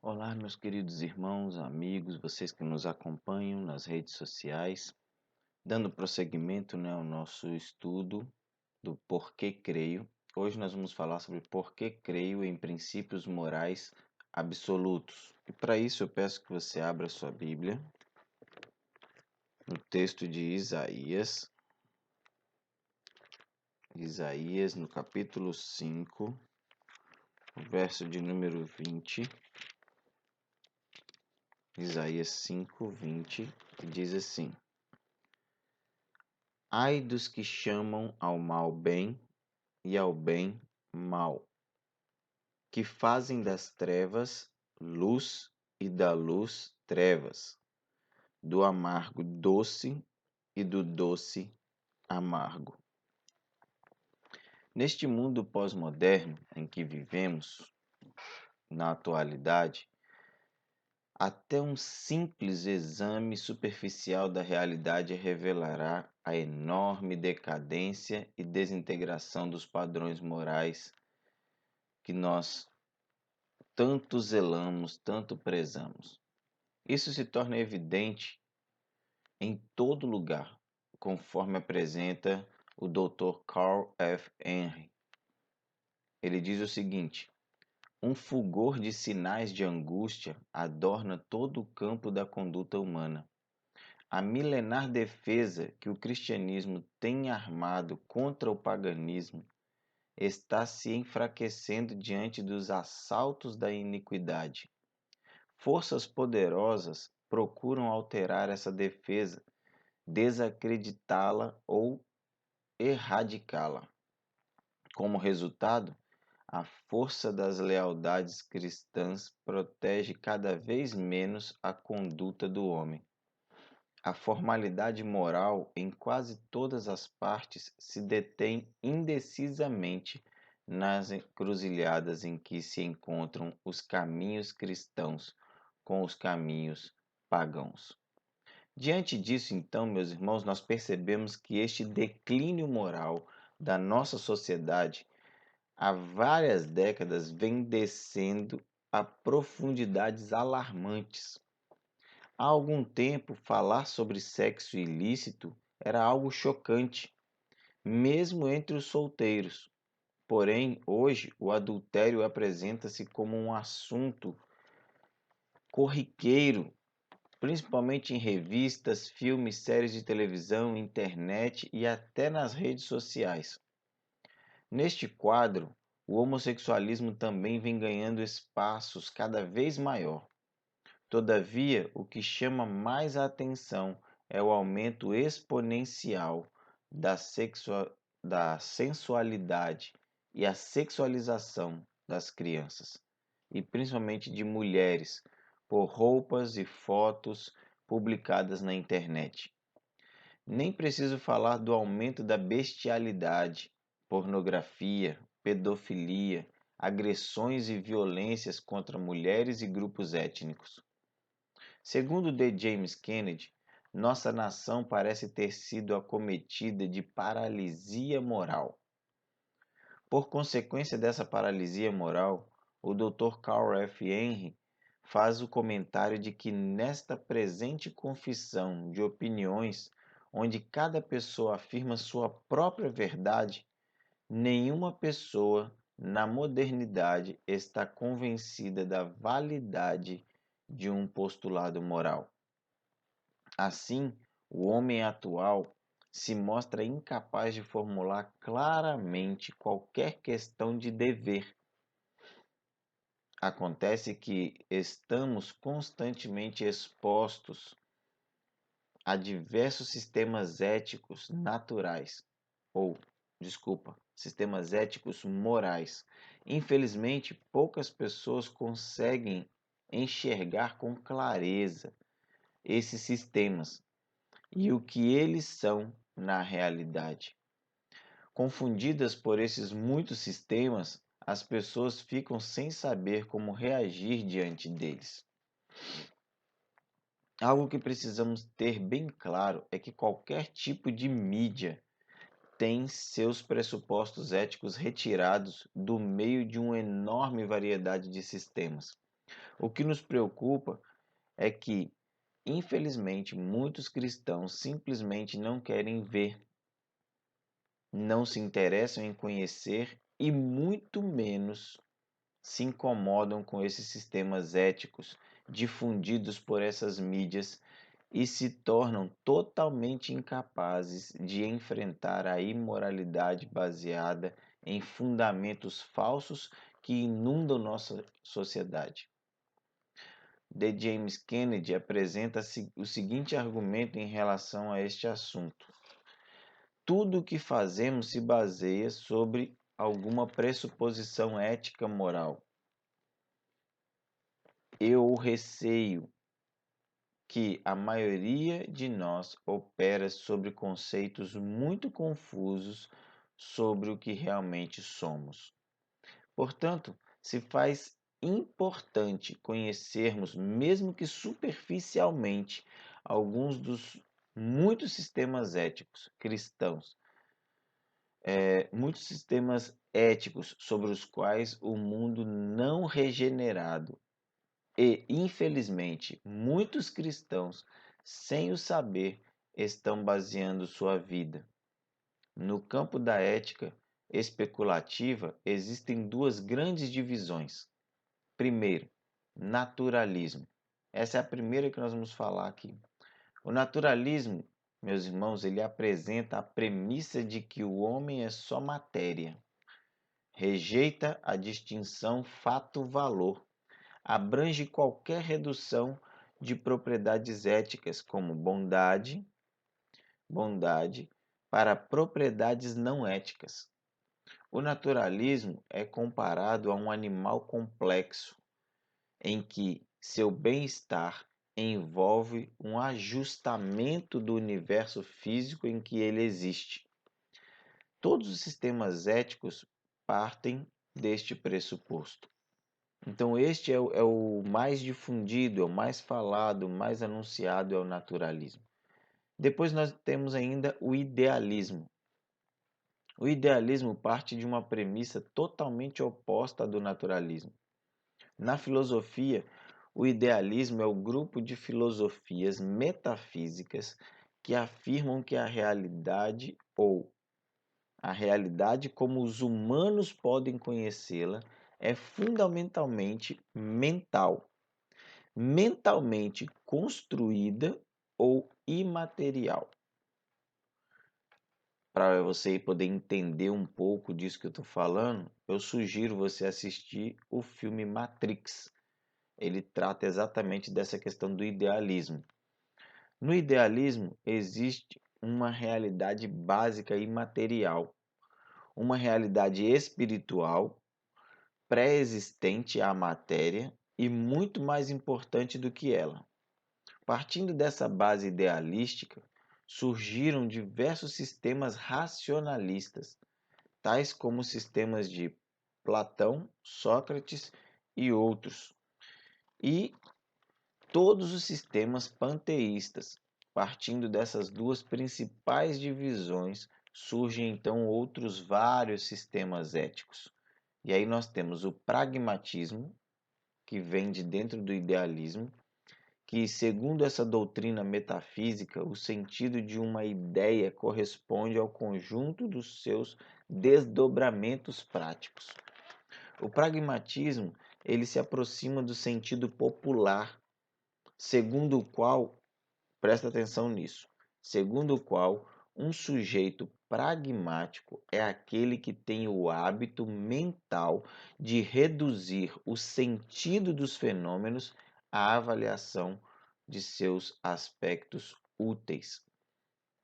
Olá, meus queridos irmãos, amigos, vocês que nos acompanham nas redes sociais, dando prosseguimento, ao nosso estudo do Porquê Creio. Hoje nós vamos falar sobre por que creio em princípios morais absolutos. E para isso eu peço que você abra sua Bíblia no texto de Isaías no capítulo 5, verso de número 20. Isaías 5, 20, que diz assim: Ai dos que chamam ao mal bem e ao bem mal, que fazem das trevas luz e da luz trevas, do amargo doce e do doce amargo. Neste mundo pós-moderno em que vivemos, na atualidade, até um simples exame superficial da realidade revelará a enorme decadência e desintegração dos padrões morais que nós tanto zelamos, tanto prezamos. Isso se torna evidente em todo lugar, conforme apresenta o Dr. Carl F. Henry. Ele diz o seguinte: um fulgor de sinais de angústia adorna todo o campo da conduta humana. A milenar defesa que o cristianismo tem armado contra o paganismo está se enfraquecendo diante dos assaltos da iniquidade. Forças poderosas procuram alterar essa defesa, desacreditá-la ou erradicá-la. Como resultado, a força das lealdades cristãs protege cada vez menos a conduta do homem. A formalidade moral em quase todas as partes se detém indecisamente nas encruzilhadas em que se encontram os caminhos cristãos com os caminhos pagãos. Diante disso, então, meus irmãos, nós percebemos que este declínio moral da nossa sociedade há várias décadas vem descendo a profundidades alarmantes. Há algum tempo, falar sobre sexo ilícito era algo chocante, mesmo entre os solteiros. Porém, hoje, o adultério apresenta-se como um assunto corriqueiro, principalmente em revistas, filmes, séries de televisão, internet e até nas redes sociais. Neste quadro, o homossexualismo também vem ganhando espaços cada vez maior. Todavia, o que chama mais a atenção é o aumento exponencial da sensualidade e a sexualização das crianças, e principalmente de mulheres, por roupas e fotos publicadas na internet. Nem preciso falar do aumento da bestialidade, pornografia, pedofilia, agressões e violências contra mulheres e grupos étnicos. Segundo D. James Kennedy, nossa nação parece ter sido acometida de paralisia moral. Por consequência dessa paralisia moral, o Dr. Carl F. Henry faz o comentário de que nesta presente confissão de opiniões, onde cada pessoa afirma sua própria verdade, nenhuma pessoa na modernidade está convencida da validade de um postulado moral. Assim, o homem atual se mostra incapaz de formular claramente qualquer questão de dever. Acontece que estamos constantemente expostos a diversos sistemas éticos naturais, sistemas éticos morais. Infelizmente, poucas pessoas conseguem enxergar com clareza esses sistemas e o que eles são na realidade. Confundidas por esses muitos sistemas, as pessoas ficam sem saber como reagir diante deles. Algo que precisamos ter bem claro é que qualquer tipo de mídia tem seus pressupostos éticos retirados do meio de uma enorme variedade de sistemas. O que nos preocupa é que, infelizmente, muitos cristãos simplesmente não querem ver, não se interessam em conhecer e muito menos se incomodam com esses sistemas éticos difundidos por essas mídias e se tornam totalmente incapazes de enfrentar a imoralidade baseada em fundamentos falsos que inundam nossa sociedade. D. James Kennedy apresenta o seguinte argumento em relação a este assunto: tudo o que fazemos se baseia sobre alguma pressuposição ética moral. Eu receio que a maioria de nós opera sobre conceitos muito confusos sobre o que realmente somos. Portanto, se faz importante conhecermos, mesmo que superficialmente, alguns dos muitos sistemas éticos cristãos, muitos sistemas éticos sobre os quais o mundo não regenerado e, infelizmente, muitos cristãos, sem o saber, estão baseando sua vida. No campo da ética especulativa, existem duas grandes divisões. Primeiro, naturalismo. Essa é a primeira que nós vamos falar aqui. O naturalismo, meus irmãos, ele apresenta a premissa de que o homem é só matéria. Rejeita a distinção fato-valor. Abrange qualquer redução de propriedades éticas, como bondade, para propriedades não éticas. O naturalismo é comparado a um animal complexo, em que seu bem-estar envolve um ajustamento do universo físico em que ele existe. Todos os sistemas éticos partem deste pressuposto. Então, este é o mais difundido, é o mais falado, o mais anunciado, é o naturalismo. Depois nós temos ainda o idealismo. O idealismo parte de uma premissa totalmente oposta à do naturalismo. Na filosofia, o idealismo é o grupo de filosofias metafísicas que afirmam que a realidade ou a realidade como os humanos podem conhecê-la é fundamentalmente mentalmente construída ou imaterial. Para você poder entender um pouco disso que eu estou falando, eu sugiro você assistir o filme Matrix. Ele trata exatamente dessa questão do idealismo. No idealismo existe uma realidade básica e material, uma realidade espiritual pré-existente à matéria e muito mais importante do que ela. Partindo dessa base idealística, surgiram diversos sistemas racionalistas, tais como os sistemas de Platão, Sócrates e outros, e todos os sistemas panteístas. Partindo dessas duas principais divisões, surgem então outros vários sistemas éticos. E aí nós temos o pragmatismo, que vem de dentro do idealismo, que, segundo essa doutrina metafísica, o sentido de uma ideia corresponde ao conjunto dos seus desdobramentos práticos. O pragmatismo, ele se aproxima do sentido popular, segundo o qual, presta atenção nisso, segundo o qual um sujeito pragmático é aquele que tem o hábito mental de reduzir o sentido dos fenômenos à avaliação de seus aspectos úteis,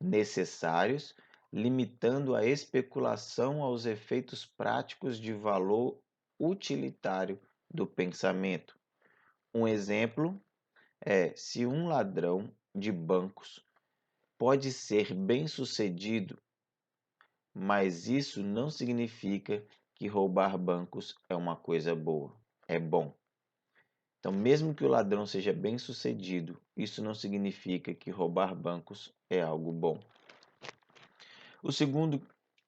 necessários, limitando a especulação aos efeitos práticos de valor utilitário do pensamento. Um exemplo é se um ladrão de bancos pode ser bem-sucedido, mas isso não significa que roubar bancos é uma coisa boa, é bom. Então, mesmo que o ladrão seja bem-sucedido, isso não significa que roubar bancos é algo bom.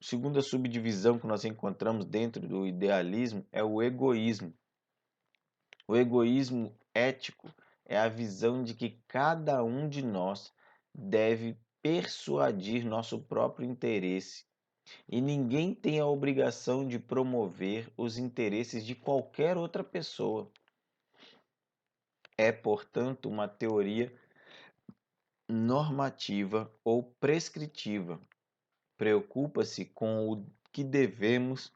Segunda subdivisão que nós encontramos dentro do idealismo é o egoísmo. O egoísmo ético é a visão de que cada um de nós deve persuadir nosso próprio interesse e ninguém tem a obrigação de promover os interesses de qualquer outra pessoa. É, portanto, uma teoria normativa ou prescritiva. Preocupa-se com o que devemos,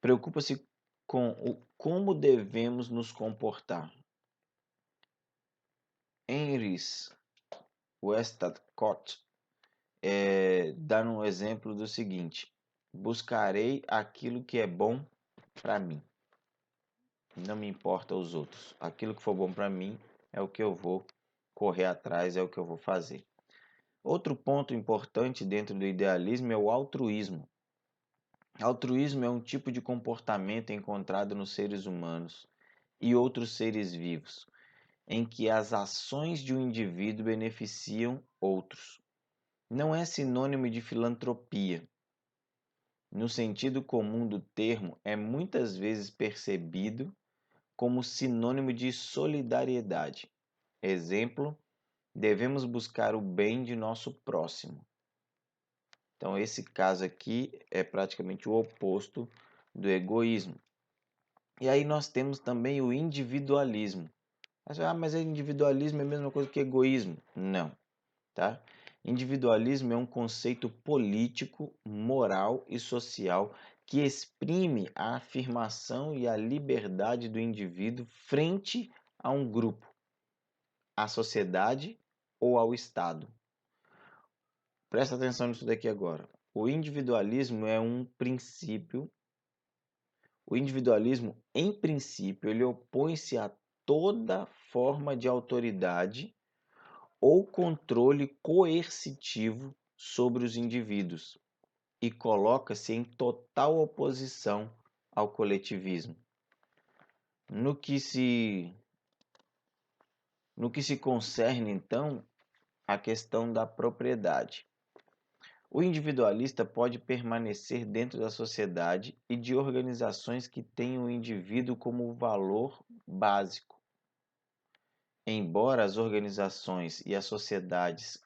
preocupa-se com o como devemos nos comportar. Henry Westcott dá um exemplo do seguinte: buscarei aquilo que é bom para mim. Não me importa os outros. Aquilo que for bom para mim é o que eu vou correr atrás, é o que eu vou fazer. Outro ponto importante dentro do idealismo é o altruísmo. Altruísmo é um tipo de comportamento encontrado nos seres humanos e outros seres vivos, em que as ações de um indivíduo beneficiam outros. Não é sinônimo de filantropia. No sentido comum do termo, é muitas vezes percebido como sinônimo de solidariedade. Exemplo, devemos buscar o bem de nosso próximo. Então, esse caso aqui é praticamente o oposto do egoísmo. E aí nós temos também o individualismo. Mas individualismo é a mesma coisa que egoísmo? Não, tá? Individualismo é um conceito político, moral e social que exprime a afirmação e a liberdade do indivíduo frente a um grupo, à sociedade ou ao Estado. Presta atenção nisso daqui agora. O individualismo é um princípio. O individualismo, em princípio, ele opõe-se a toda forma de autoridade ou controle coercitivo sobre os indivíduos e coloca-se em total oposição ao coletivismo. No que se concerne, então, à questão da propriedade. O individualista pode permanecer dentro da sociedade e de organizações que têm o indivíduo como valor básico. Embora as organizações e as sociedades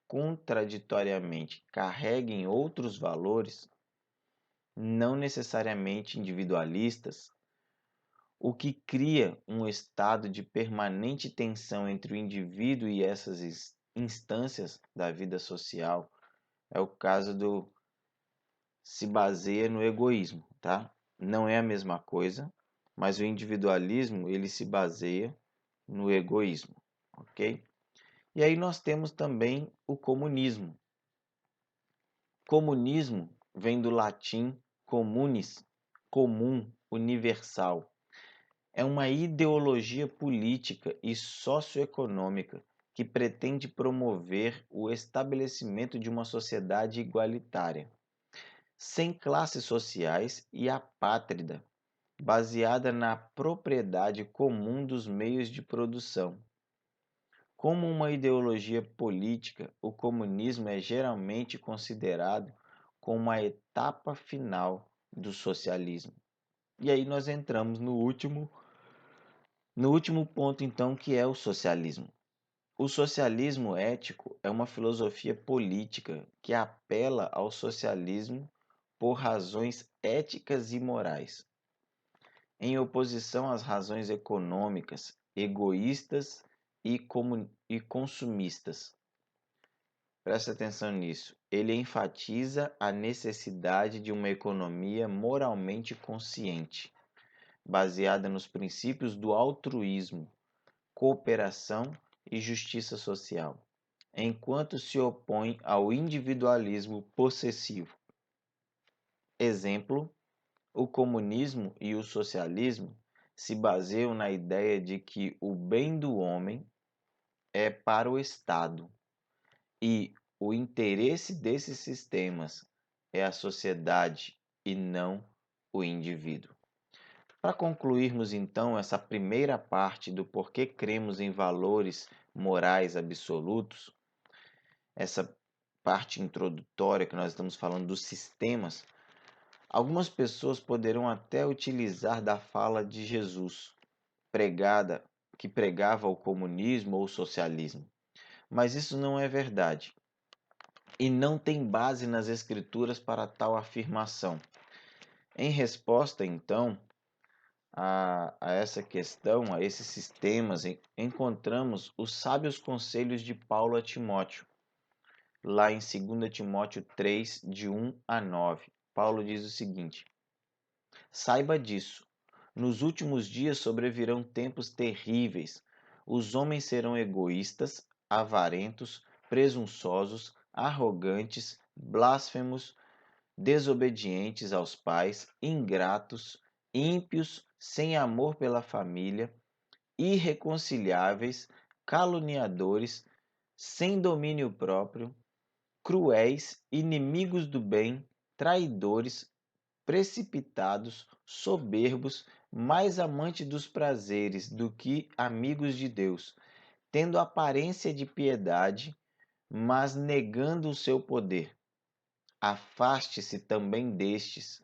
contraditoriamente carreguem outros valores, não necessariamente individualistas, o que cria um estado de permanente tensão entre o indivíduo e essas instâncias da vida social é o caso do se baseia no egoísmo, tá? Não é a mesma coisa, mas o individualismo ele se baseia no egoísmo, ok? E aí nós temos também o comunismo. Comunismo vem do latim communis, comum, universal. É uma ideologia política e socioeconômica que pretende promover o estabelecimento de uma sociedade igualitária, sem classes sociais e apátrida, baseada na propriedade comum dos meios de produção. Como uma ideologia política, o comunismo é geralmente considerado como a etapa final do socialismo. E aí nós entramos no último ponto, então, que é o socialismo. O socialismo ético é uma filosofia política que apela ao socialismo por razões éticas e morais, em oposição às razões econômicas, egoístas e consumistas. Preste atenção nisso. Ele enfatiza a necessidade de uma economia moralmente consciente, baseada nos princípios do altruísmo, cooperação e justiça social, enquanto se opõe ao individualismo possessivo. Exemplo: o comunismo e o socialismo se baseiam na ideia de que o bem do homem é para o Estado e o interesse desses sistemas é a sociedade e não o indivíduo. Para concluirmos então essa primeira parte do porquê cremos em valores morais absolutos, essa parte introdutória que nós estamos falando dos sistemas, algumas pessoas poderão até utilizar da fala de Jesus, que pregava o comunismo ou o socialismo. Mas isso não é verdade e não tem base nas escrituras para tal afirmação. Em resposta, então, a essa questão, a esses sistemas, encontramos os sábios conselhos de Paulo a Timóteo, lá em 2 Timóteo 3, de 1 a 9. Paulo diz o seguinte: Saiba disso, nos últimos dias sobrevirão tempos terríveis. Os homens serão egoístas, avarentos, presunçosos, arrogantes, blasfemos, desobedientes aos pais, ingratos, ímpios, sem amor pela família, irreconciliáveis, caluniadores, sem domínio próprio, cruéis, inimigos do bem, traidores, precipitados, soberbos, mais amantes dos prazeres do que amigos de Deus, tendo aparência de piedade, mas negando o seu poder. Afaste-se também destes.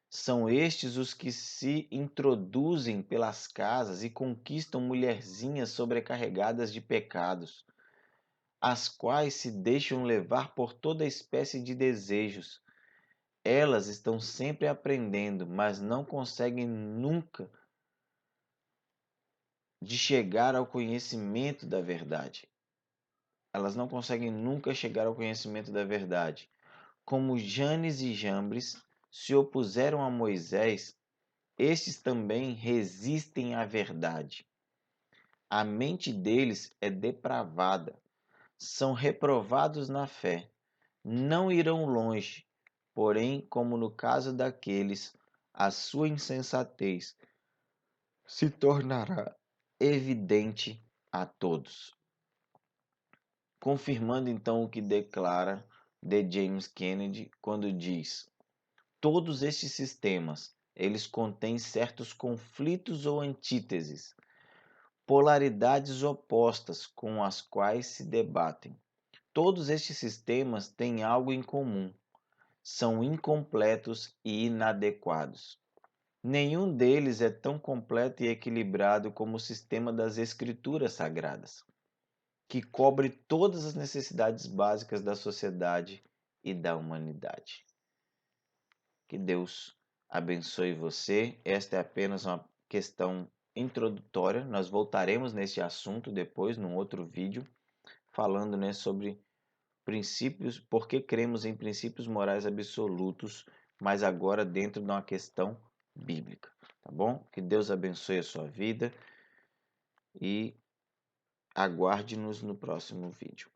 São estes os que se introduzem pelas casas e conquistam mulherzinhas sobrecarregadas de pecados, as quais se deixam levar por toda espécie de desejos. Elas estão sempre aprendendo, mas não conseguem nunca de chegar ao conhecimento da verdade. Elas não conseguem nunca chegar ao conhecimento da verdade. Como Janes e Jambres se opuseram a Moisés, estes também resistem à verdade. A mente deles é depravada, são reprovados na fé, não irão longe, porém, como no caso daqueles, a sua insensatez se tornará evidente a todos. Confirmando então o que declara D. James Kennedy quando diz: todos estes sistemas, eles contêm certos conflitos ou antíteses, polaridades opostas com as quais se debatem. Todos estes sistemas têm algo em comum: são incompletos e inadequados. Nenhum deles é tão completo e equilibrado como o sistema das Escrituras Sagradas, que cobre todas as necessidades básicas da sociedade e da humanidade. Que Deus abençoe você. Esta é apenas uma questão introdutória. Nós voltaremos nesse assunto depois, num outro vídeo, falando, né, sobre princípios, por que cremos em princípios morais absolutos, mas agora dentro de uma questão bíblica, tá bom? Que Deus abençoe a sua vida e aguarde-nos no próximo vídeo.